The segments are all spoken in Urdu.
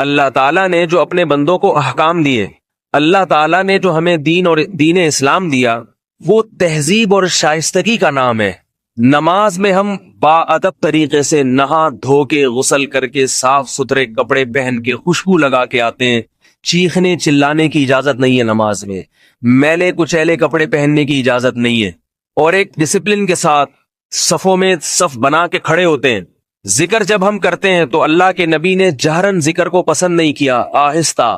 اللہ تعالیٰ نے جو اپنے بندوں کو احکام دیے، اللہ تعالیٰ نے جو ہمیں دین اور دین اسلام دیا، وہ تہذیب اور شائستگی کا نام ہے۔ نماز میں ہم باادب طریقے سے نہا دھو کے، غسل کر کے، صاف ستھرے کپڑے پہن کے، خوشبو لگا کے آتے ہیں۔ چیخنے چلانے کی اجازت نہیں ہے نماز میں، میلے کچیلے کپڑے پہننے کی اجازت نہیں ہے، اور ایک ڈسپلن کے ساتھ صفوں میں صف بنا کے کھڑے ہوتے ہیں۔ ذکر جب ہم کرتے ہیں تو اللہ کے نبی نے جہرن ذکر کو پسند نہیں کیا، آہستہ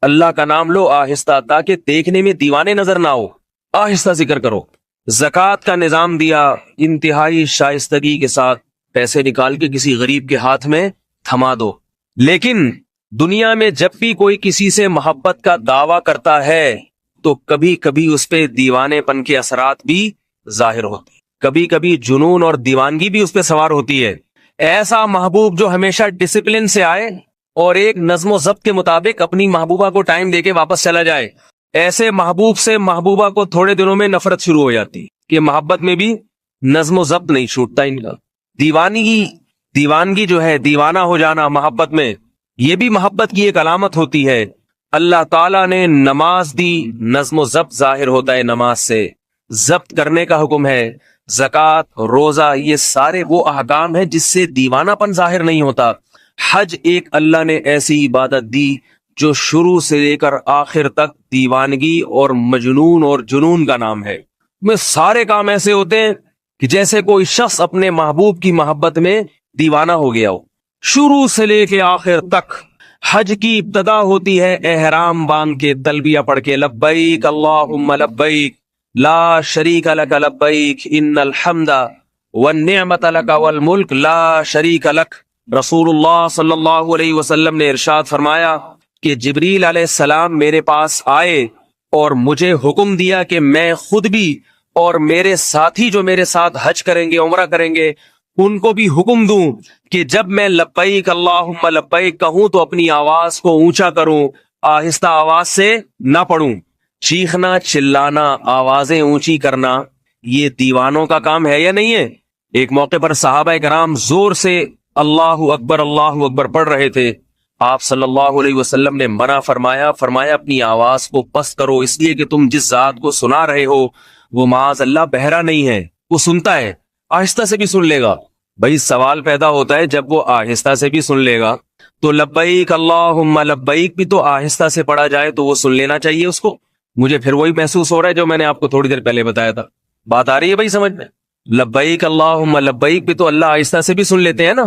اللہ کا نام لو، آہستہ، تاکہ دیکھنے میں دیوانے نظر نہ ہو، آہستہ ذکر کرو۔ زکوٰۃ کا نظام دیا، انتہائی شائستگی کے ساتھ پیسے نکال کے کسی غریب کے ہاتھ میں تھما دو۔ لیکن دنیا میں جب بھی کوئی کسی سے محبت کا دعویٰ کرتا ہے تو کبھی کبھی اس پہ دیوانے پن کے اثرات بھی ظاہر ہوتے ہیں، کبھی کبھی جنون اور دیوانگی بھی اس پہ سوار ہوتی ہے۔ ایسا محبوب جو ہمیشہ ڈسپلن سے آئے اور ایک نظم و ضبط کے مطابق اپنی محبوبہ کو ٹائم دے کے واپس چلا جائے، ایسے محبوب سے محبوبہ کو تھوڑے دنوں میں نفرت شروع ہو جاتی کہ محبت میں بھی نظم و ضبط نہیں چھوٹتا ان کا۔ دیوانگی جو ہے، دیوانہ ہو جانا محبت میں، یہ بھی محبت کی ایک علامت ہوتی ہے۔ اللہ تعالیٰ نے نماز دی، نظم و ضبط ظاہر ہوتا ہے نماز سے، ضبط کرنے کا حکم ہے۔ زکوٰۃ، روزہ، یہ سارے وہ احکام ہیں جس سے دیوانہ پن ظاہر نہیں ہوتا۔ حج ایک اللہ نے ایسی عبادت دی جو شروع سے لے کر آخر تک دیوانگی اور مجنون اور جنون کا نام ہے۔ میں سارے کام ایسے ہوتے ہیں کہ جیسے کوئی شخص اپنے محبوب کی محبت میں دیوانہ ہو گیا ہو، شروع سے لے کے آخر تک۔ حج کی ابتدا ہوتی ہے احرام باندھ کے، تلبیہ پڑھ کے، لبیک اللہم لبیک لا شریک لک لبیک ان الحمد والنعمت لک والملک لا شریک لک۔ رسول اللہ صلی اللہ علیہ وسلم نے ارشاد فرمایا کہ جبریل علیہ السلام میرے پاس آئے اور مجھے حکم دیا کہ میں خود بھی اور میرے ساتھی جو میرے ساتھ حج کریں گے، عمرہ کریں گے، ان کو بھی حکم دوں کہ جب میں لبیک اللہم لبیک کہوں تو اپنی آواز کو اونچا کروں، آہستہ آواز سے نہ پڑھوں۔ چیخنا، چلانا، آوازیں اونچی کرنا، یہ دیوانوں کا کام ہے یا نہیں ہے؟ ایک موقع پر صحابہ کرام زور سے اللہ اکبر پڑھ رہے تھے، آپ صلی اللہ علیہ وسلم نے منع فرمایا اپنی آواز کو پست کرو، اس لیے کہ تم جس ذات کو سنا رہے ہو وہ معاذ اللہ بہرا نہیں ہے، وہ سنتا ہے، آہستہ سے بھی سن لے گا۔ بھائی سوال پیدا ہوتا ہے، جب وہ آہستہ سے بھی سن لے گا تو لبیک اللہم لبیک بھی تو آہستہ سے پڑھا جائے تو وہ سن لینا چاہیے اس کو۔ مجھے پھر وہی محسوس ہو رہا ہے جو میں نے آپ کو تھوڑی دیر پہلے بتایا تھا۔ بات آ رہی ہے بھائی سمجھ میں؟ لبیک اللہم لبیک بھی تو اللہ آہستہ سے بھی سن لیتے ہیں نا۔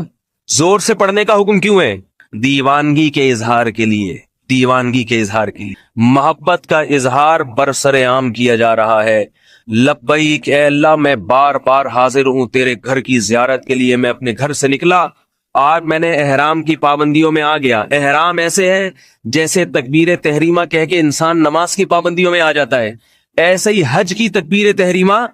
زور سے پڑھنے کا حکم کیوں ہے؟ دیوانگی کے اظہار کے لیے، دیوانگی کے اظہار کے لیے، محبت کا اظہار برسر عام کیا جا رہا ہے۔ لبیک اے اللہ، میں بار بار حاضر ہوں تیرے گھر کی زیارت کے لیے، میں اپنے گھر سے نکلا، آج میں نے احرام کی پابندیوں میں آ گیا۔ احرام ایسے ہے جیسے تکبیر تحریمہ کہہ کے انسان نماز کی پابندیوں میں آ جاتا ہے، ایسے ہی حج کی تکبیر تحریمہ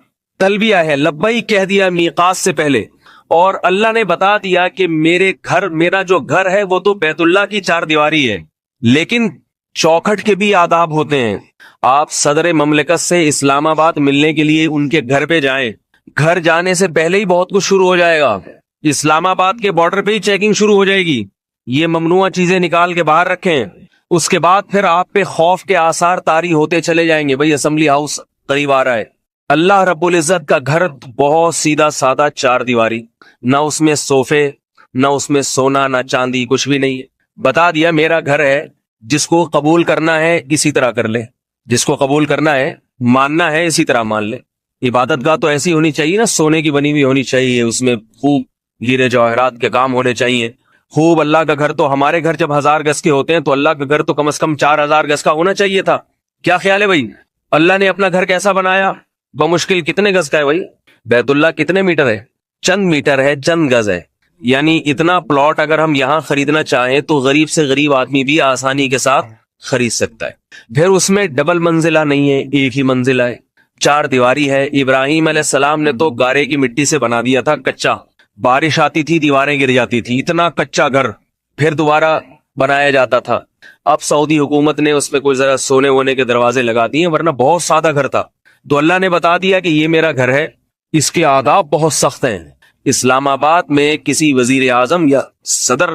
تلبیہ ہے، لبیک کہہ دیا میقات سے پہلے، اور اللہ نے بتا دیا کہ میرا جو گھر ہے وہ تو بیت اللہ کی چار دیواری ہے، لیکن چوکھٹ کے بھی آداب ہوتے ہیں۔ آپ صدر مملکت سے اسلام آباد ملنے کے لیے ان کے گھر پہ جائیں، گھر جانے سے پہلے ہی بہت کچھ شروع ہو جائے گا، اسلام آباد کے بارڈر پہ ہی چیکنگ شروع ہو جائے گی، یہ ممنوع چیزیں نکال کے باہر رکھیں۔ اس کے بعد پھر آپ پہ خوف کے آثار طاری ہوتے چلے جائیں گے، بھئی اسمبلی ہاؤس قریب آ رہا ہے۔ اللہ رب العزت کا گھر بہت سیدھا سادہ چار دیواری، نہ اس میں صوفے، نہ اس میں سونا، نہ چاندی، کچھ بھی نہیں ہے۔ بتا دیا میرا گھر ہے، جس کو قبول کرنا ہے اسی طرح کر لے، جس کو قبول کرنا ہے، ماننا ہے اسی طرح مان لے۔ عبادت گاہ تو ایسی ہونی چاہیے نا، سونے کی بنی ہوئی ہونی چاہیے، اس میں خوب ہیرے جواہرات کے کام ہونے چاہیے خوب۔ اللہ کا گھر تو ہمارے گھر جب 1000 گز کے ہوتے ہیں تو اللہ کا گھر تو کم از کم 4000 گز کا ہونا چاہیے تھا۔ کیا خیال ہے بھائی؟ اللہ نے اپنا گھر کیسا بنایا؟ بمشکل کتنے گز کا ہے بھائی؟ بیت اللہ کتنے میٹر ہے؟ چند میٹر ہے، چند گز ہے، یعنی اتنا پلاٹ اگر ہم یہاں خریدنا چاہیں تو غریب سے غریب آدمی بھی آسانی کے ساتھ خرید سکتا ہے۔ پھر اس میں ڈبل منزلہ نہیں ہے، ایک ہی منزلہ ہے، چار دیواری ہے۔ ابراہیم علیہ السلام نے تو گارے کی مٹی سے بنا دیا تھا، کچا، بارش آتی تھی دیواریں گر جاتی تھی، اتنا کچا گھر پھر دوبارہ بنایا جاتا تھا۔ اب سعودی حکومت نے اس میں کوئی ذرا سونے وونے کے دروازے لگا دیے، ورنہ بہت سادہ گھر تھا۔ تو اللہ نے بتا دیا کہ یہ میرا گھر ہے، اس کے آداب بہت سخت ہیں۔ اسلام آباد میں کسی وزیر اعظم یا صدر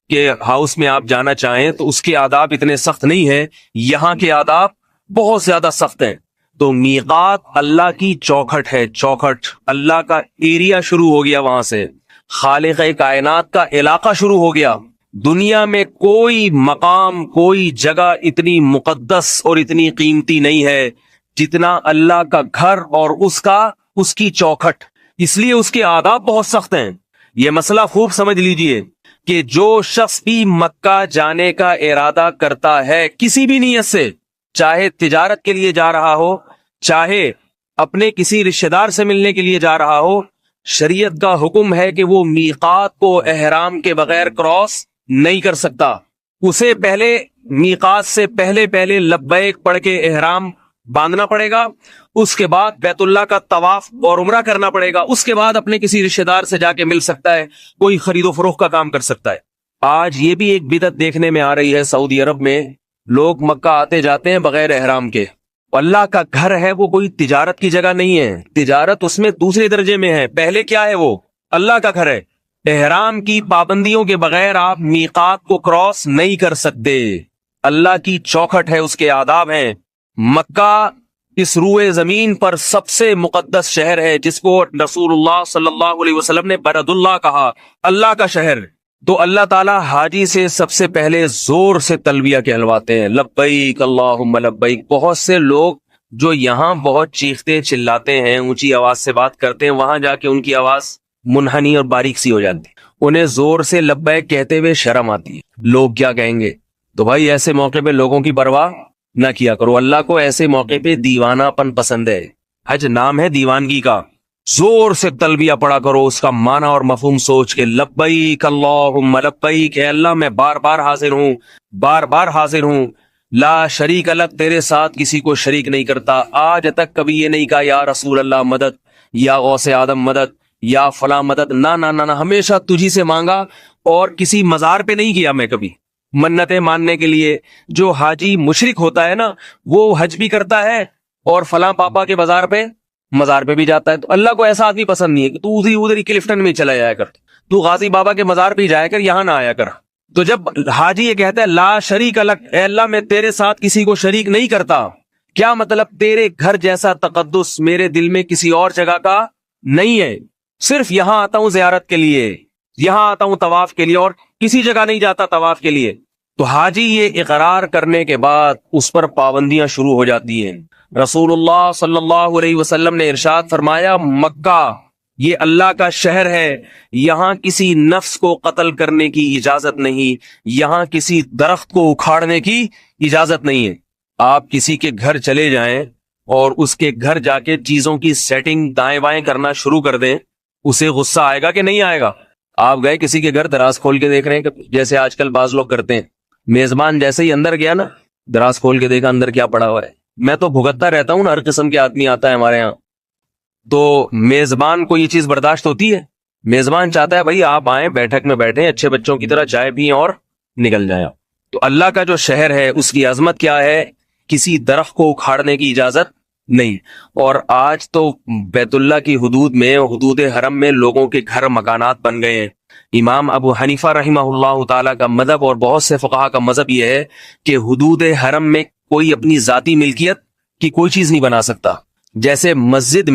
کے ہاؤس میں آپ جانا چاہیں تو اس کے آداب اتنے سخت نہیں ہیں، یہاں کے آداب بہت زیادہ سخت ہیں۔ تو میقات اللہ کی چوکھٹ ہے، چوکھٹ، اللہ کا ایریا شروع ہو گیا وہاں سے، خالق کائنات کا علاقہ شروع ہو گیا۔ دنیا میں کوئی مقام، کوئی جگہ اتنی مقدس اور اتنی قیمتی نہیں ہے جتنا اللہ کا گھر اور اس کی چوکھٹ، اس لیے اس کے آداب بہت سخت ہیں۔ یہ مسئلہ خوب سمجھ لیجئے کہ جو شخص بھی مکہ جانے کا ارادہ کرتا ہے کسی بھی نیت سے، چاہے تجارت کے لیے جا رہا ہو، چاہے اپنے کسی رشتہ دار سے ملنے کے لیے جا رہا ہو، شریعت کا حکم ہے کہ وہ میقات کو احرام کے بغیر کراس نہیں کر سکتا۔ اسے پہلے میقات سے پہلے لبیک پڑھ کے احرام باندھنا پڑے گا، اس کے بعد بیت اللہ کا طواف اور عمرہ کرنا پڑے گا، اس کے بعد اپنے کسی رشتہ دار سے جا کے مل سکتا ہے، کوئی خرید و فروخت کا کام کر سکتا ہے۔ آج یہ بھی ایک بدعت دیکھنے میں آ رہی ہے، سعودی عرب میں لوگ مکہ آتے جاتے ہیں بغیر احرام کے۔ اللہ کا گھر ہے، وہ کوئی تجارت کی جگہ نہیں ہے، تجارت اس میں دوسرے درجے میں ہے، پہلے کیا ہے؟ وہ اللہ کا گھر ہے۔ احرام کی پابندیوں کے بغیر آپ میقات کو کراس نہیں کر سکتے، اللہ کی چوکھٹ ہے، اس کے آداب ہیں۔ مکہ اس روئے زمین پر سب سے مقدس شہر ہے، جس کو رسول اللہ صلی اللہ علیہ وسلم نے بلد اللہ کہا، اللہ کا شہر۔ تو اللہ تعالیٰ حاجی سے سب سے پہلے زور سے تلبیہ کہلواتے ہیں، لبیک اللہم لبیک۔ بہت سے لوگ جو یہاں بہت چیختے چلاتے ہیں، اونچی آواز سے بات کرتے ہیں، وہاں جا کے ان کی آواز منحنی اور باریک سی ہو جاتی ہے، انہیں زور سے لبیک کہتے ہوئے شرم آتی ہے، لوگ کیا کہیں گے۔ تو بھائی ایسے موقع پہ لوگوں کی پرواہ نہ کیا کرو، اللہ کو ایسے موقع پہ دیوانہ پن پسند ہے، حج نام ہے دیوانگی کا۔ زور سے تلبیہ پڑھا کرو، اس کا معنی اور مفہوم سوچ کے، لبیک اللہم لبیک، اے اللہ میں بار بار حاضر ہوں، بار بار حاضر ہوں، لا شریک لک، تیرے ساتھ کسی کو شریک نہیں کرتا۔ آج تک کبھی یہ نہیں کہا یا رسول اللہ مدد، یا غوث آدم مدد، یا فلاں مدد، نہ نہ نہ، ہمیشہ تجھی سے مانگا، اور کسی مزار پہ نہیں کیا میں کبھی منتیں ماننے کے لیے۔ جو حاجی مشرک ہوتا ہے نا، وہ حج بھی کرتا ہے اور فلاں پاپا کے مزار پہ بھی جاتا ہے۔ تو اللہ کو ایسا آدمی پسند نہیں ہے کہ تو ادھر ہی کلفٹن میں چلا جایا کر، تو غازی بابا کے مزار پہ جایا کر، یہاں نہ آیا کر۔ تو جب حاجی یہ کہتا ہے لا شریک لک، اے اللہ میں تیرے ساتھ کسی کو شریک نہیں کرتا، کیا مطلب؟ تیرے گھر جیسا تقدس میرے دل میں کسی اور جگہ کا نہیں ہے، صرف یہاں آتا ہوں زیارت کے لیے، یہاں آتا ہوں طواف کے لیے، اور کسی جگہ نہیں جاتا طواف کے لیے۔ تو حاجی یہ اقرار کرنے کے بعد اس پر پابندیاں شروع ہو جاتی ہیں۔ رسول اللہ صلی اللہ علیہ وسلم نے ارشاد فرمایا، مکہ یہ اللہ کا شہر ہے، یہاں کسی نفس کو قتل کرنے کی اجازت نہیں، یہاں کسی درخت کو اکھاڑنے کی اجازت نہیں ہے۔ آپ کسی کے گھر چلے جائیں اور اس کے گھر جا کے چیزوں کی سیٹنگ دائیں بائیں کرنا شروع کر دیں، اسے غصہ آئے گا کہ نہیں آئے گا؟ آپ گئے کسی کے گھر، دراز کھول کے دیکھ رہے ہیں، جیسے آج کل بعض لوگ کرتے ہیں، میزبان جیسے ہی اندر گیا نا، دراز کھول کے دیکھا اندر کیا پڑا ہوا ہے۔ میں تو بھگتتا رہتا ہوں نا، ہر قسم کے آدمی آتا ہے ہمارے ہاں، تو میزبان کو یہ چیز برداشت ہوتی ہے؟ میزبان چاہتا ہے بھائی آپ آئیں، بیٹھک میں بیٹھیں، اچھے بچوں کی طرح چائے پئیں اور نکل جائیں۔ تو اللہ کا جو شہر ہے اس کی عظمت کیا ہے؟ کسی درخت کو اکھاڑنے کی اجازت نہیں۔ اور آج تو بیت اللہ کی حدود میں، حدود حرم میں لوگوں کے گھر مکانات بن گئے ہیں۔ امام ابو حنیفہ رحمہ اللہ تعالیٰ کا مذہب اور بہت سے فقہا کا مذہب یہ ہے کہ حدود حرم میں کوئی اپنی ذاتی ملکیت کی کوئی چیز نہیں بنا سکتا۔ جیسے مسجد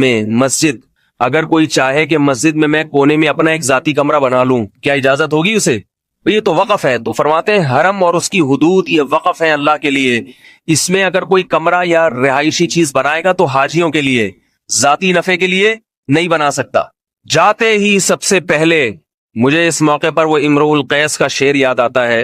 اگر کوئی چاہے کہ مسجد میں میں کونے میں اپنا ایک ذاتی کمرہ بنا لوں، کیا اجازت ہوگی اسے؟ یہ تو وقف ہے۔ تو فرماتے ہیں حرم اور اس کی حدود یہ وقف ہے اللہ کے لیے، اس میں اگر کوئی کمرہ یا رہائشی چیز بنائے گا تو حاجیوں کے لیے، ذاتی نفع کے لیے نہیں بنا سکتا۔ جاتے ہی سب سے پہلے مجھے اس موقع پر وہ امرؤ القیس کا شعر یاد آتا ہے۔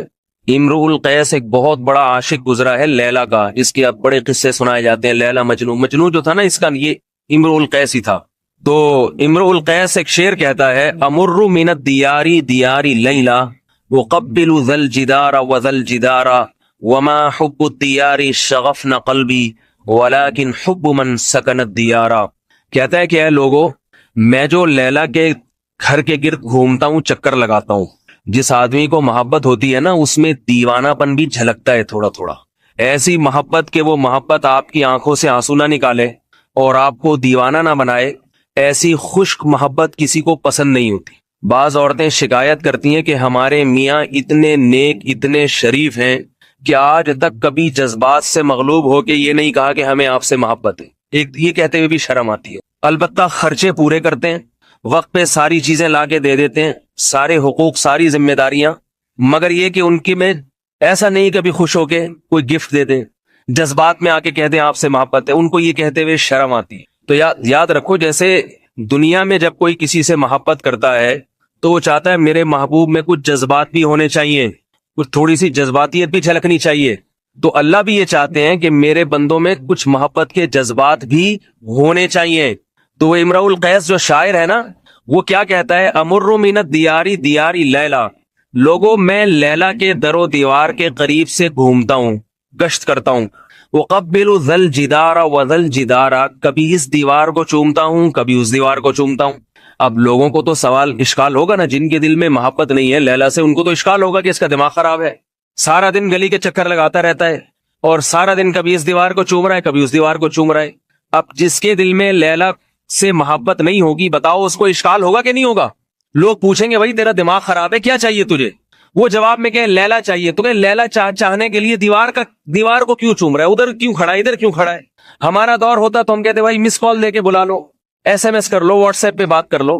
امرؤ القیس ایک بہت بڑا عاشق گزرا ہے لیلا کا، اس کے اب بڑے قصے سنائے جاتے ہیں، لیلا مجنون جو تھا نا اس کا، یہ امرؤ القیس ہی تھا۔ تو امرؤ القیس ایک شعر کہتا ہے، امر من الدیار دیار لیلا وقبل ذا الجدار وذا الجدار وما حب الدیار شغفن قلبی ولكن حب من سکن الدیار۔ کہتا ہے کہ اے لوگو، میں جو لیلا کے گھر کے گرد گھومتا ہوں، چکر لگاتا ہوں، جس آدمی کو محبت ہوتی ہے نا اس میں دیوانہ پن بھی جھلکتا ہے تھوڑا تھوڑا، ایسی محبت کہ وہ محبت آپ کی آنکھوں سے آنسو نہ نکالے اور آپ کو دیوانہ نہ بنائے، ایسی خشک محبت کسی کو پسند نہیں ہوتی۔ بعض عورتیں شکایت کرتی ہیں کہ ہمارے میاں اتنے نیک اتنے شریف ہیں کہ آج تک کبھی جذبات سے مغلوب ہو کے یہ نہیں کہا کہ ہمیں آپ سے محبت ہے. ایک یہ کہتے ہوئے بھی شرم آتی ہے. البتہ خرچے پورے کرتے ہیں, وقت پہ ساری چیزیں لا کے دے دیتے ہیں, سارے حقوق ساری ذمہ داریاں, مگر یہ کہ ان کی میں ایسا نہیں کبھی خوش ہو کے کوئی گفٹ دے دیں, جذبات میں آ کے کہتے ہیں آپ سے محبت ہے, ان کو یہ کہتے ہوئے شرم آتی ہے. تو یاد رکھو, جیسے دنیا میں جب کوئی کسی سے محبت کرتا ہے تو وہ چاہتا ہے میرے محبوب میں کچھ جذبات بھی ہونے چاہیے, کچھ تھوڑی سی جذباتیت بھی جھلکنی چاہیے. تو اللہ بھی یہ چاہتے ہیں کہ میرے بندوں میں کچھ محبت کے جذبات بھی ہونے چاہیے. تو وہ امرؤ القیس جو شاعر ہے نا, وہ کیا کہتا ہے, امر من الدیاری دیاری لیلا, لوگوں میں لیلا کے در و دیوار کے قریب سے گھومتا ہوں, گشت کرتا ہوں. وقبل ذل جدارا وذل جدارا, کبھی اس دیوار کو چومتا ہوں کبھی اس دیوار کو چومتا ہوں. اب لوگوں کو تو سوال اشکال ہوگا نا, جن کے دل میں محبت نہیں ہے لیلا سے, ان کو تو اشکال ہوگا کہ اس کا دماغ خراب ہے, سارا دن گلی کے چکر لگاتا رہتا ہے اور سارا دن کبھی اس دیوار کو چوم رہا ہے کبھی اس دیوار کو چوم رہا ہے. اب جس کے دل میں لیلا سے محبت نہیں ہوگی, بتاؤ اس کو اشکال ہوگا کہ نہیں ہوگا؟ لوگ پوچھیں گے بھائی تیرا دماغ خراب ہے, کیا چاہیے تجھے؟ وہ جواب میں کہ لیلا چاہیے. تو کہ لیلا چاہنے کے لیے دیوار کو کیوں چوم رہا ہے, ادھر کیوں کھڑا ہے ادھر کیوں کھڑا ہے؟ ہمارا دور ہوتا تو ہم کہتے بھائی مس کال دے کے بلا لو, ایس ایم ایس کر لو, واٹس ایپ پہ بات کر لو,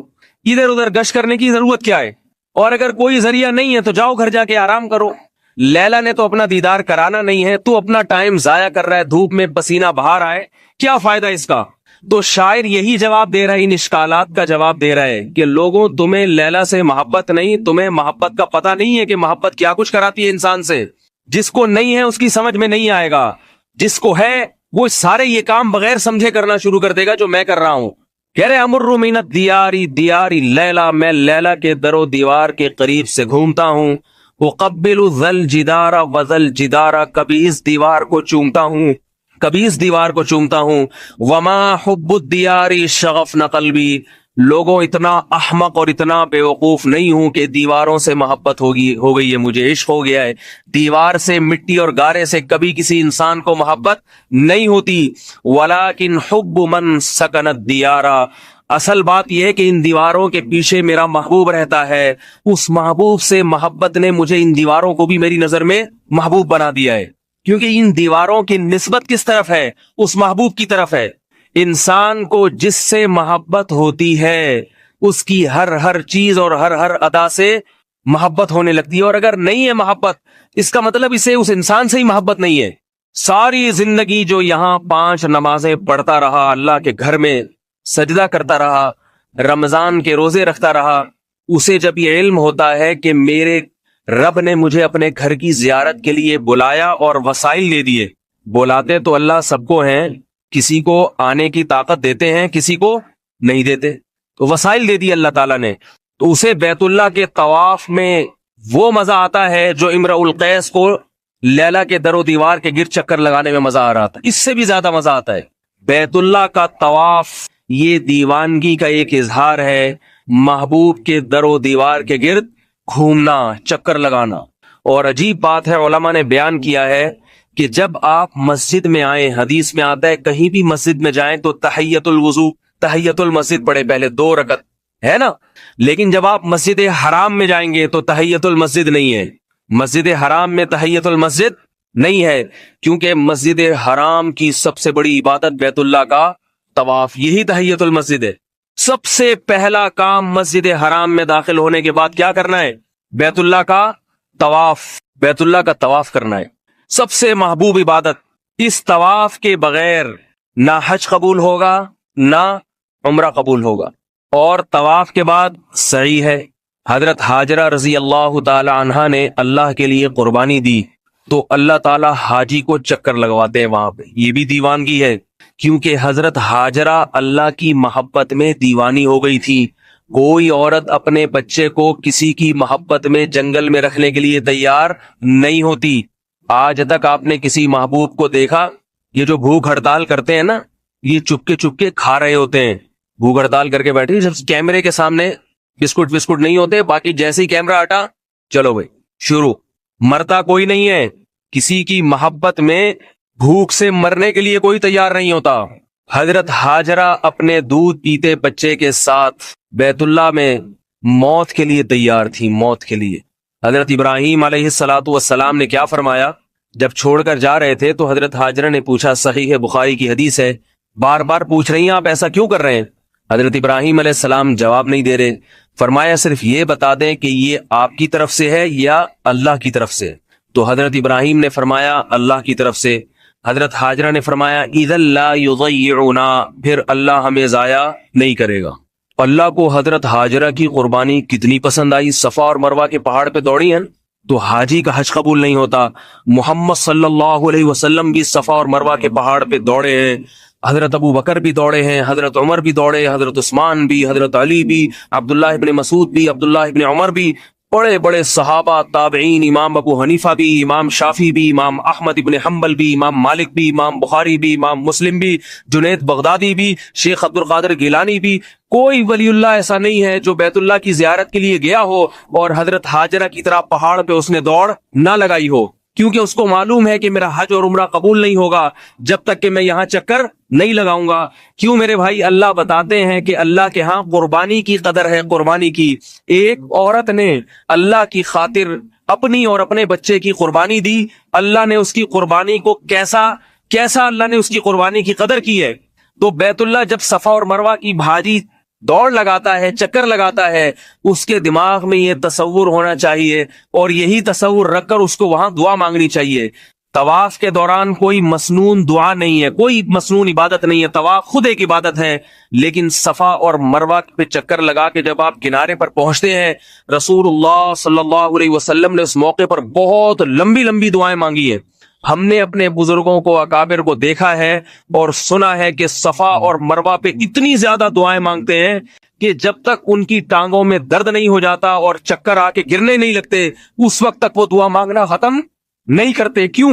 ادھر ادھر گشت کرنے کی ضرورت کیا ہے؟ اور اگر کوئی ذریعہ نہیں ہے تو جاؤ گھر جا کے آرام کرو. لیلا نے تو اپنا دیدار کرانا نہیں ہے, تو اپنا ٹائم ضائع کر رہا ہے, دھوپ میں پسینہ بہا رہا ہے, کیا فائدہ اس کا؟ تو شاعر یہی جواب دے رہا ہے, ان اشکالات کا جواب دے رہا ہے کہ لوگوں تمہیں لیلا سے محبت نہیں, تمہیں محبت کا پتہ نہیں ہے کہ محبت کیا کچھ کراتی ہے انسان سے. جس کو نہیں ہے اس کی سمجھ میں نہیں آئے گا, جس کو ہے وہ سارے یہ کام بغیر سمجھے کرنا شروع کر دے گا جو میں کر رہا ہوں. کہہ رہے امر من الدیاری دیاری لیلا, میں لیلا کے در و دیوار کے قریب سے گھومتا ہوں. وقبل ذل جدارا وذل جدارا, کبھی اس دیوار کو چومتا ہوں کبھی اس دیوار کو چومتا ہوں. وما حب الدیاری شغفن قلبی, لوگوں اتنا احمق اور اتنا بیوقوف نہیں ہوں کہ دیواروں سے محبت ہو گئی ہے, مجھے عشق ہو گیا ہے. دیوار سے, مٹی اور گارے سے کبھی کسی انسان کو محبت نہیں ہوتی. ولیکن حب من سکن الدیارا, اصل بات یہ ہے کہ ان دیواروں کے پیچھے میرا محبوب رہتا ہے, اس محبوب سے محبت نے مجھے ان دیواروں کو بھی میری نظر میں محبوب بنا دیا ہے. کیونکہ ان دیواروں کی نسبت کس طرف ہے؟ اس محبوب کی طرف ہے. انسان کو جس سے محبت ہوتی ہے اس کی ہر چیز اور ہر ادا سے محبت ہونے لگتی ہے, اور اگر نہیں ہے محبت اس کا مطلب اسے اس انسان سے ہی محبت نہیں ہے. ساری زندگی جو یہاں 5 نمازیں پڑھتا رہا, اللہ کے گھر میں سجدہ کرتا رہا, رمضان کے روزے رکھتا رہا, اسے جب یہ علم ہوتا ہے کہ میرے رب نے مجھے اپنے گھر کی زیارت کے لیے بلایا اور وسائل دے دیے, بلاتے تو اللہ سب کو ہیں, کسی کو آنے کی طاقت دیتے ہیں کسی کو نہیں دیتے, تو وسائل دے دی اللہ تعالیٰ نے, تو اسے بیت اللہ کے طواف میں وہ مزہ آتا ہے جو امرؤ القیس کو لیلا کے در و دیوار کے گرد چکر لگانے میں مزہ آ رہا تھا. اس سے بھی زیادہ مزہ آتا ہے. بیت اللہ کا طواف یہ دیوانگی کا ایک اظہار ہے, محبوب کے در و دیوار کے گرد گھومنا, چکر لگانا. اور عجیب بات ہے, علماء نے بیان کیا ہے کہ جب آپ مسجد میں آئیں, حدیث میں آتا ہے کہیں بھی مسجد میں جائیں تو تحیت الوضو, تحیت المسجد پڑھے, پہلے 2 رکعت ہے نا. لیکن جب آپ مسجد حرام میں جائیں گے تو تحیت المسجد نہیں ہے, مسجد حرام میں تحیت المسجد نہیں ہے, کیونکہ مسجد حرام کی سب سے بڑی عبادت بیت اللہ کا طواف, یہی تحیت المسجد ہے. سب سے پہلا کام مسجد حرام میں داخل ہونے کے بعد کیا کرنا ہے؟ بیت اللہ کا طواف, بیت اللہ کا طواف کرنا ہے. سب سے محبوب عبادت. اس طواف کے بغیر نہ حج قبول ہوگا نہ عمرہ قبول ہوگا. اور طواف کے بعد سعی ہے. حضرت حاجرہ رضی اللہ تعالی عنہا نے اللہ کے لیے قربانی دی تو اللہ تعالی حاجی کو چکر لگواتے ہیں وہاں پہ. یہ بھی دیوانگی ہے, کیونکہ حضرت حاجرہ اللہ کی محبت میں دیوانی ہو گئی تھی. کوئی عورت اپنے بچے کو کسی کی محبت میں جنگل میں رکھنے کے لیے تیار نہیں ہوتی. آج تک آپ نے کسی محبوب کو دیکھا؟ یہ جو بھوک ہڑتال کرتے ہیں نا, یہ چپ کے کھا رہے ہوتے ہیں, بھوک ہڑتال کر کے بیٹھے, جب کیمرے کے سامنے بسکٹ نہیں ہوتے, باقی جیسے ہی کیمرہ ہٹا چلو بھائی شروع. مرتا کوئی نہیں ہے, کسی کی محبت میں بھوک سے مرنے کے لیے کوئی تیار نہیں ہوتا. حضرت حاجرہ اپنے دودھ پیتے بچے کے ساتھ بیت اللہ میں موت کے لیے تیار تھی، موت کے لیے۔ حضرت ابراہیم علیہ الصلوۃ والسلام نے کیا فرمایا؟ جب چھوڑ کر جا رہے تھے تو حضرت ہاجرہ نے پوچھا، صحیح بخاری کی حدیث ہے، بار بار پوچھ رہی ہیں آپ ایسا کیوں کر رہے ہیں؟ حضرت ابراہیم علیہ السلام جواب نہیں دے رہے۔ فرمایا صرف یہ بتا دیں کہ یہ آپ کی طرف سے ہے یا اللہ کی طرف سے؟ تو حضرت ابراہیم نے فرمایا اللہ کی طرف سے۔ حضرت ہاجرہ نے فرمایا اذا لا یضیعنا، پھر اللہ ہمیں ضائع نہیں کرے گا۔ اللہ کو حضرت ہاجرہ کی قربانی کتنی پسند آئی، صفا اور مروہ کے پہاڑ پہ دوڑی ہیں تو حاجی کا حج قبول نہیں ہوتا۔ محمد صلی اللہ علیہ وسلم بھی صفا اور مروہ کے پہاڑ پہ دوڑے ہیں، حضرت ابو بکر بھی دوڑے ہیں، حضرت عمر بھی دوڑے، حضرت عثمان بھی، حضرت علی بھی، عبداللہ ابن مسعود بھی، عبداللہ ابن عمر بھی، بڑے بڑے صحابہ، تابعین، امام ابو حنیفہ بھی، امام شافعی بھی، امام احمد ابن حنبل بھی، امام مالک بھی، امام بخاری بھی، امام مسلم بھی، جنید بغدادی بھی، شیخ عبد القادر گیلانی بھی۔ کوئی ولی اللہ ایسا نہیں ہے جو بیت اللہ کی زیارت کے لیے گیا ہو اور حضرت ہاجرہ کی طرح پہاڑ پہ اس نے دوڑ نہ لگائی ہو، کیونکہ اس کو معلوم ہے کہ میرا حج اور عمرہ قبول نہیں ہوگا جب تک کہ میں یہاں چکر نہیں لگاؤں گا۔ کیوں میرے بھائی؟ اللہ بتاتے ہیں کہ اللہ کے ہاں قربانی کی قدر ہے، قربانی کی۔ ایک عورت نے اللہ کی خاطر اپنی اور اپنے بچے کی قربانی دی، اللہ نے اس کی قربانی کو کیسا اللہ نے اس کی قربانی کی قدر کی ہے۔ تو بیت اللہ جب صفا اور مروہ کی بھاجی دوڑ لگاتا ہے، چکر لگاتا ہے، اس کے دماغ میں یہ تصور ہونا چاہیے اور یہی تصور رکھ کر اس کو وہاں دعا مانگنی چاہیے۔ طواف کے دوران کوئی مسنون دعا نہیں ہے، کوئی مسنون عبادت نہیں ہے، طواف خود ایک عبادت ہے۔ لیکن صفا اور مروہ پہ چکر لگا کے جب آپ کنارے پر پہنچتے ہیں، رسول اللہ صلی اللہ علیہ وسلم نے اس موقع پر بہت لمبی لمبی دعائیں مانگی ہیں۔ ہم نے اپنے بزرگوں کو، اکابر کو دیکھا ہے اور سنا ہے کہ صفا اور مروہ پہ اتنی زیادہ دعائیں مانگتے ہیں کہ جب تک ان کی ٹانگوں میں درد نہیں ہو جاتا اور چکر آ کے گرنے نہیں لگتے، اس وقت تک وہ دعا مانگنا ختم نہیں کرتے۔ کیوں؟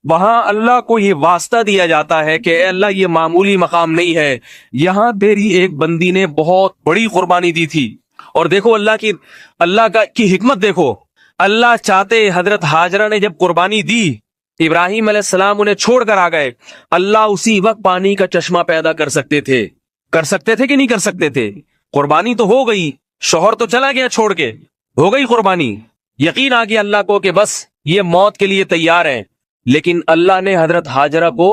وہاں اللہ کو یہ واسطہ دیا جاتا ہے کہ اے اللہ یہ معمولی مقام نہیں ہے، یہاں تیری ایک بندی نے بہت بڑی قربانی دی تھی۔ اور دیکھو اللہ کی حکمت دیکھو، اللہ چاہتے حضرت ہاجرہ نے جب قربانی دی، ابراہیم علیہ السلام انہیں چھوڑ کر آ گئے، اللہ اسی وقت پانی کا چشمہ پیدا کر سکتے تھے کہ نہیں کر سکتے تھے؟ قربانی تو ہو گئی، شوہر تو چلا گیا چھوڑ کے، ہو گئی قربانی، یقین آ گیا اللہ کو کہ بس یہ موت کے لیے تیار ہیں۔ لیکن اللہ نے حضرت ہاجرہ کو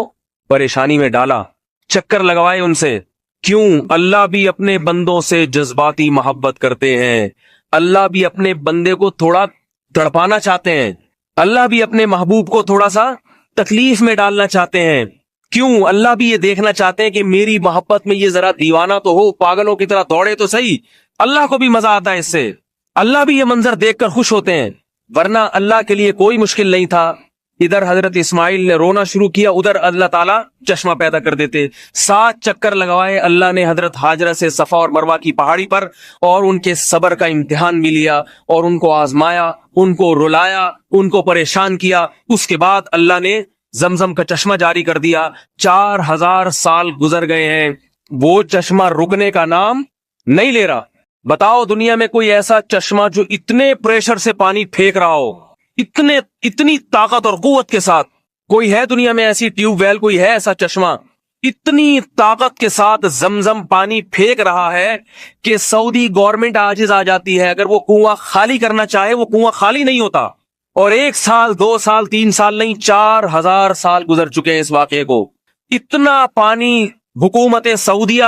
پریشانی میں ڈالا، چکر لگوائے ان سے۔ کیوں؟ اللہ بھی اپنے بندوں سے جذباتی محبت کرتے ہیں، اللہ بھی اپنے بندے کو تھوڑا تڑپانا چاہتے ہیں، اللہ بھی اپنے محبوب کو تھوڑا سا تکلیف میں ڈالنا چاہتے ہیں۔ کیوں؟ اللہ بھی یہ دیکھنا چاہتے ہیں کہ میری محبت میں یہ ذرا دیوانہ تو ہو، پاگلوں کی طرح دوڑے تو صحیح۔ اللہ کو بھی مزہ آتا ہے اس سے، اللہ بھی یہ منظر دیکھ کر خوش ہوتے ہیں، ورنہ اللہ کے لیے کوئی مشکل نہیں تھا۔ ادھر حضرت اسماعیل نے رونا شروع کیا، ادھر اللہ تعالیٰ چشمہ پیدا کر دیتے۔ 7 چکر لگوائے اللہ نے حضرت ہاجرہ سے صفا اور مروہ کی پہاڑی پر، اور ان کے صبر کا امتحان بھی لیا اور ان کو آزمایا، ان کو رلایا، ان کو پریشان کیا۔ اس کے بعد اللہ نے زمزم کا چشمہ جاری کر دیا۔ 4000 سال گزر گئے ہیں، وہ چشمہ رکنے کا نام نہیں لے رہا۔ بتاؤ دنیا میں کوئی ایسا چشمہ جو اتنے پریشر سے پانی پھینک رہا ہو، اتنی طاقت اور قوت کے ساتھ؟ کوئی ہے دنیا میں ایسی ٹیوب ویل، کوئی ہے ایسا چشمہ اتنی طاقت کے ساتھ زمزم پانی پھینک رہا ہے کہ سعودی گورنمنٹ عاجز آ جاتی ہے؟ اگر وہ کنواں خالی کرنا چاہے وہ کنواں خالی نہیں ہوتا۔ اور 1 سال 2 سال 3 سال نہیں، 4000 سال گزر چکے ہیں اس واقعے کو۔ اتنا پانی حکومت سعودیہ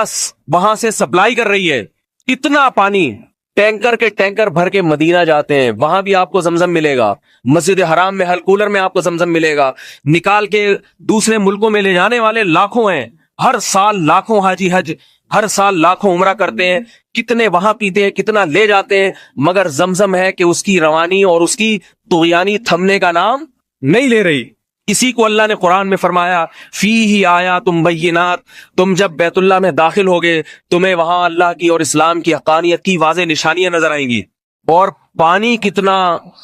وہاں سے سپلائی کر رہی ہے، اتنا پانی ٹینکر کے ٹینکر بھر کے مدینہ جاتے ہیں، وہاں بھی آپ کو زمزم ملے گا۔ مسجد حرام میں ہر کولر میں آپ کو زمزم ملے گا، نکال کے دوسرے ملکوں میں لے جانے والے لاکھوں ہیں، ہر سال لاکھوں حاجی حج، ہر سال لاکھوں عمرہ کرتے ہیں، کتنے وہاں پیتے ہیں، کتنا لے جاتے ہیں، مگر زمزم ہے کہ اس کی روانی اور اس کی طغیانی تھمنے کا نام نہیں لے رہی۔ اسی کو اللہ نے قرآن میں فرمایا فیہ آیات بینات، تم جب بیت اللہ میں داخل ہوگے تمہیں وہاں اللہ کی اور اسلام کی حقانیت کی واضح نشانیاں نظر آئیں گی۔ اور پانی کتنا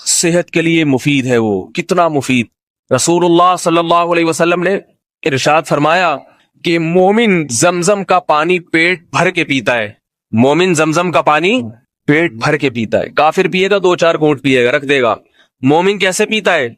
صحت کے لیے مفید ہے، وہ کتنا مفید۔ رسول اللہ صلی اللہ علیہ وسلم نے ارشاد فرمایا کہ مومن زمزم کا پانی پیٹ بھر کے پیتا ہے، مومن زمزم کا پانی پیٹ بھر کے پیتا ہے۔ کافر پیے گا 2-4 گھونٹ پیے گا، رکھ دے گا۔ مومن کیسے پیتا ہے؟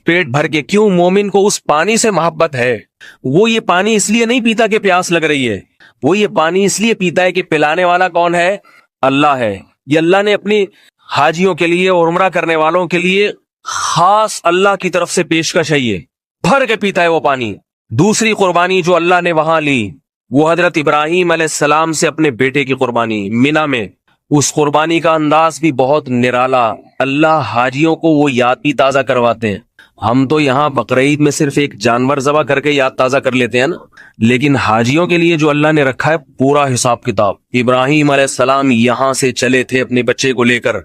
پیٹ بھر کے۔ کیوں؟ مومن کو اس پانی سے محبت ہے، وہ یہ پانی اس لیے نہیں پیتا کہ پیاس لگ رہی ہے، وہ یہ پانی اس لیے پیتا ہے کہ پلانے والا کون ہے؟ اللہ ہے۔ یہ اللہ نے اپنی حاجیوں کے لیے اور عمرہ کرنے والوں کے لیے خاص اللہ کی طرف سے پیشکش ہے، یہ بھر کے پیتا ہے وہ پانی۔ دوسری قربانی جو اللہ نے وہاں لی وہ حضرت ابراہیم علیہ السلام سے اپنے بیٹے کی قربانی مینا میں۔ اس قربانی کا انداز بھی بہت نرالا، اللہ حاجیوں کو وہ یاد بھی تازہ کرواتے ہیں۔ ہم تو یہاں بقرعید میں صرف ایک جانور ذبح کر کے یاد تازہ کر لیتے ہیں نا، لیکن حاجیوں کے لیے جو اللہ نے رکھا ہے پورا حساب کتاب۔ ابراہیم علیہ السلام یہاں سے چلے تھے اپنے بچے کو لے کر،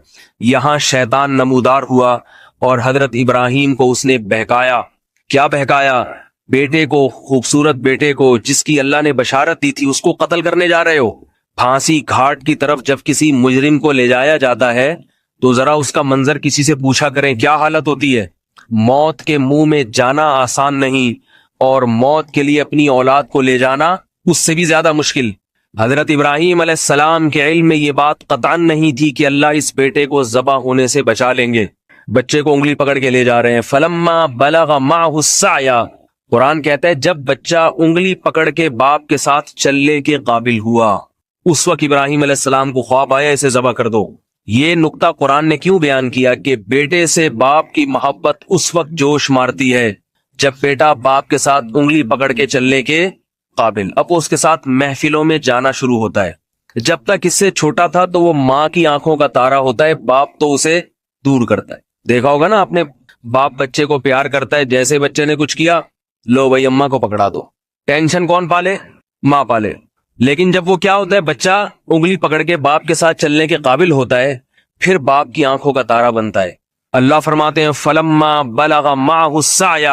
یہاں شیطان نمودار ہوا اور حضرت ابراہیم کو اس نے بہکایا۔ کیا بہکایا؟ بیٹے کو، خوبصورت بیٹے کو جس کی اللہ نے بشارت دی تھی، اس کو قتل کرنے جا رہے ہو۔ پھانسی گھاٹ کی طرف جب کسی مجرم کو لے جایا جاتا ہے تو ذرا اس کا منظر کسی سے پوچھا کریں کیا حالت ہوتی ہے۔ موت کے منہ میں جانا آسان نہیں، اور موت کے لیے اپنی اولاد کو لے جانا اس سے بھی زیادہ مشکل۔ حضرت ابراہیم علیہ السلام کے علم میں یہ بات قطعاً نہیں تھی کہ اللہ اس بیٹے کو ذبح ہونے سے بچا لیں گے۔ بچے کو انگلی پکڑ کے لے جا رہے ہیں۔ فلما بلغ معہ السعی، قرآن کہتا ہے جب بچہ انگلی پکڑ کے باپ کے ساتھ چلنے کے قابل ہوا، اس وقت ابراہیم علیہ السلام کو خواب آیا اسے ذبح کر دو۔ یہ نقطہ قرآن نے کیوں بیان کیا کہ بیٹے سے باپ کی محبت اس وقت جوش مارتی ہے جب بیٹا باپ کے ساتھ انگلی پکڑ کے چلنے کے قابل، اب اس کے ساتھ محفلوں میں جانا شروع ہوتا ہے۔ جب تک اس سے چھوٹا تھا تو وہ ماں کی آنکھوں کا تارا ہوتا ہے، باپ تو اسے دور کرتا ہے۔ دیکھا ہوگا نا اپنے باپ بچے کو پیار کرتا ہے، جیسے بچے نے کچھ کیا لو بھائی اماں کو پکڑا دو، ٹینشن کون پالے؟ ماں پالے۔ لیکن جب وہ کیا ہوتا ہے، بچہ انگلی پکڑ کے باپ کے ساتھ چلنے کے قابل ہوتا ہے، پھر باپ کی آنکھوں کا تارا بنتا ہے۔ اللہ فرماتے ہیں فلما بلغ معہ السعی،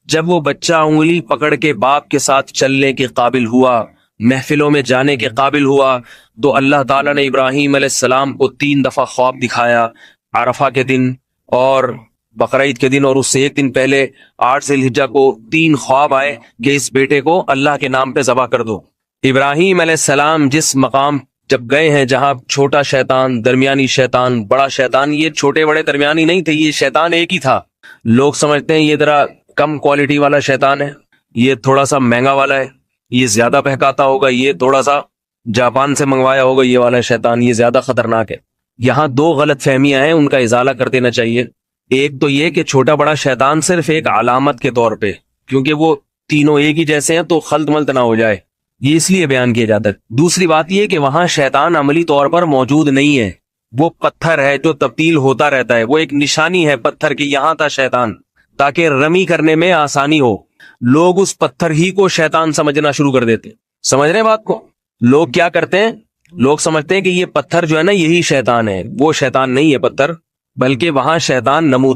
جب وہ بچہ انگلی پکڑ کے باپ کے ساتھ چلنے کے قابل ہوا، محفلوں میں جانے کے قابل ہوا، تو اللہ تعالیٰ نے ابراہیم علیہ السلام کو 3 دفعہ خواب دکھایا، عرفہ کے دن اور بقرعید کے دن، اور اس سے ایک دن پہلے 8 ذی الحجہ کو 3 خواب آئے کہ اس بیٹے کو اللہ کے نام پہ ذبح کر دو۔ ابراہیم علیہ السلام جس مقام جب گئے ہیں جہاں چھوٹا شیطان، درمیانی شیطان، بڑا شیطان، یہ چھوٹے بڑے درمیانی نہیں تھے، یہ شیطان ایک ہی تھا۔ لوگ سمجھتے ہیں یہ ذرا کم کوالٹی والا شیطان ہے، یہ تھوڑا سا مہنگا والا ہے، یہ زیادہ بہکاتا ہوگا، یہ تھوڑا سا جاپان سے منگوایا ہوگا یہ والا شیطان، یہ زیادہ خطرناک ہے۔ یہاں 2 غلط فہمیاں ہیں، ان کا ازالہ کر دینا چاہیے۔ ایک تو یہ کہ چھوٹا بڑا شیطان صرف ایک علامت کے طور پہ، کیونکہ وہ تینوں ایک ہی جیسے ہیں تو خلط ملط نہ ہو جائے، یہ اس لیے بیان کیا جاتا ہے۔ دوسری بات یہ کہ وہاں شیطان عملی طور پر موجود نہیں ہے، وہ پتھر ہے جو تبدیل ہوتا رہتا ہے، وہ ایک نشانی ہے پتھر کی، یہاں تھا شیطان تاکہ رمی کرنے میں آسانی ہو۔ لوگ اس پتھر ہی کو شیطان سمجھنا شروع کر دیتے ہیں۔ سمجھ رہے ہیں بات کو؟ لوگ کیا کرتے ہیں، لوگ سمجھتے ہیں کہ یہ پتھر جو ہے نا یہی شیطان ہے، وہ شیطان نہیں ہے پتھر، بلکہ وہاں شیطان نمود